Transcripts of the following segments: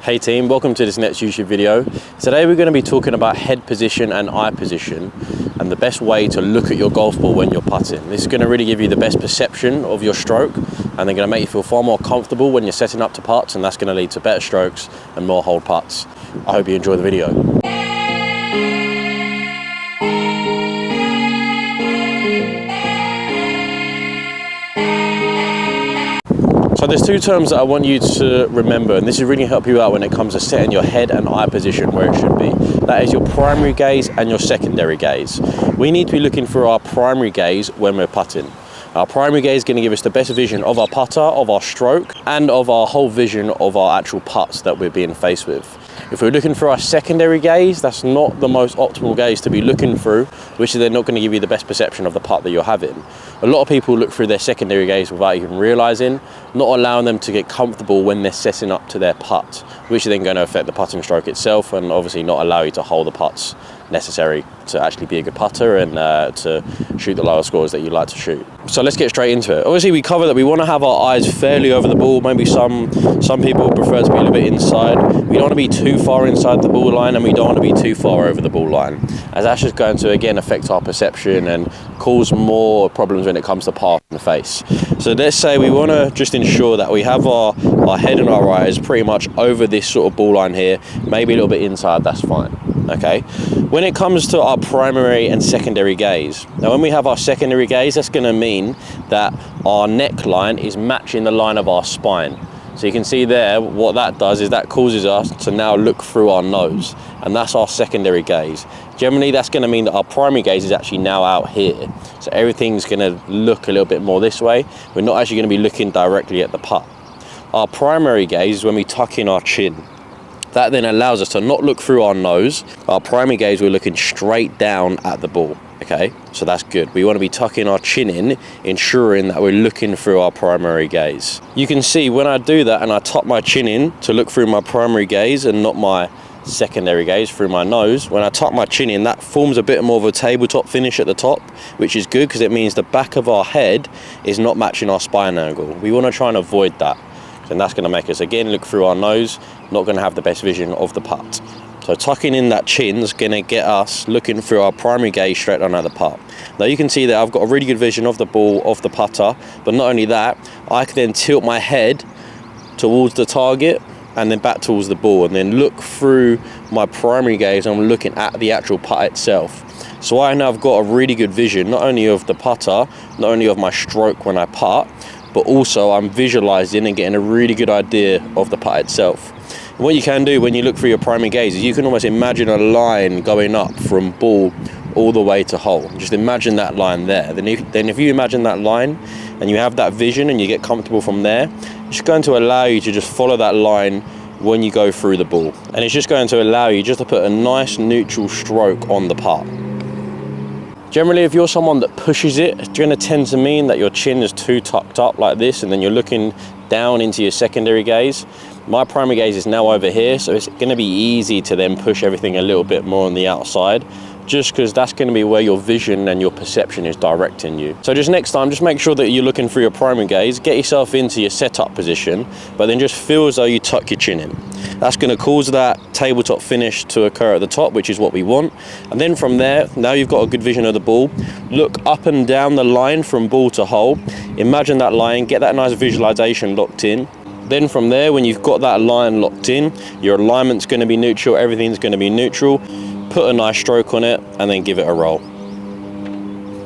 Hey team, welcome to this next YouTube video. Today we're going to be talking about head position and eye position and the best way to look at your golf ball when you're putting. This is going to really give you the best perception of your stroke and they're going to make you feel far more comfortable when you're setting up to putts, and that's going to lead to better strokes and more hold putts. I hope you enjoy the video. So there's two terms that I want you to remember, and this will really help you out when it comes to setting your head and eye position where it should be. That is your primary gaze and your secondary gaze. We need to be looking for our primary gaze when we're putting. Our primary gaze is going to give us the best vision of our putter, of our stroke, and of our whole vision of our actual putts that we're being faced with. If we're looking for our secondary gaze, that's not the most optimal gaze to be looking through, which is then not going to give you the best perception of the putt that you're having. A lot of people look through their secondary gaze without even realising, not allowing them to get comfortable when they're setting up to their putt, which is then going to affect the putting stroke itself and obviously not allow you to hold the putts necessary to actually be a good putter and to shoot the lower scores that you like to shoot. So let's get straight into it. Obviously we cover that we want to have our eyes fairly over the ball. Maybe some people prefer to be a little bit inside. We don't want to be too far inside the ball line and we don't want to be too far over the ball line, as that's just going to again affect our perception and cause more problems when it comes to par in the face. So let's say we want to just ensure that we have our head and our eyes pretty much over this sort of ball line here, maybe a little bit inside, that's fine. Okay, when it comes to our primary and secondary gaze, now when we have our secondary gaze, that's going to mean that our neckline is matching the line of our spine. So you can see there, what that does is that causes us to now look through our nose, and that's our secondary gaze. Generally, that's going to mean that our primary gaze is actually now out here. So everything's going to look a little bit more this way. We're not actually going to be looking directly at the putt. Our primary gaze is when we tuck in our chin. That then allows us to not look through our nose. Our primary gaze, we're looking straight down at the ball. Okay, so that's good. We want to be tucking our chin in, ensuring that we're looking through our primary gaze. You can see when I do that and I tuck my chin in to look through my primary gaze and not my secondary gaze through my nose, when I tuck my chin in, that forms a bit more of a tabletop finish at the top, which is good because it means the back of our head is not matching our spine angle. We want to try and avoid that. And that's going to make us again look through our nose, not going to have the best vision of the putt. So tucking in that chin is going to get us looking through our primary gaze straight on at the putt. Now you can see that I've got a really good vision of the ball, of the putter, but not only that, I can then tilt my head towards the target and then back towards the ball and then look through my primary gaze and I'm looking at the actual putt itself. So I now have got a really good vision, not only of the putter, not only of my stroke when I putt, but also I'm visualizing and getting a really good idea of the putt itself. And what you can do when you look through your primary gaze is you can almost imagine a line going up from ball all the way to hole. Just imagine that line there. Then if you imagine that line and you have that vision and you get comfortable from there, it's going to allow you to just follow that line when you go through the ball. And it's just going to allow you just to put a nice neutral stroke on the putt. Generally, if you're someone that pushes it, it's going to tend to mean that your chin is too tucked up like this and then you're looking down into your secondary gaze. My primary gaze is now over here, so it's going to be easy to then push everything a little bit more on the outside, just because that's going to be where your vision and your perception is directing you. So just next time, just make sure that you're looking through your primary gaze, get yourself into your setup position, but then just feel as though you tuck your chin in. That's going to cause that tabletop finish to occur at the top, which is what we want. And then from there, now you've got a good vision of the ball, look up and down the line from ball to hole, imagine that line, get that nice visualization locked in. Then from there, when you've got that line locked in, your alignment's going to be neutral, everything's going to be neutral. Put a nice stroke on it and then give it a roll.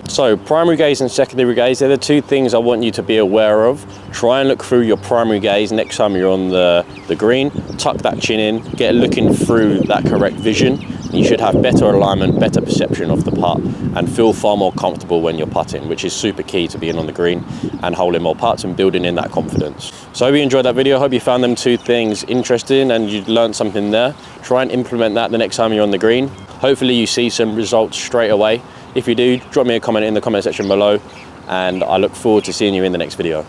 So primary gaze and secondary gaze, they're the two things I want you to be aware of. Try and look through your primary gaze next time you're on the green. Tuck that chin in, get looking through that correct vision. You should have better alignment, better perception of the putt and feel far more comfortable when you're putting, which is super key to being on the green and holding more putts and building in that confidence. So I hope you enjoyed that video. I hope you found them two things interesting and you learned something there. Try and implement that the next time you're on the green. Hopefully you see some results straight away. If you do, drop me a comment in the comment section below and I look forward to seeing you in the next video.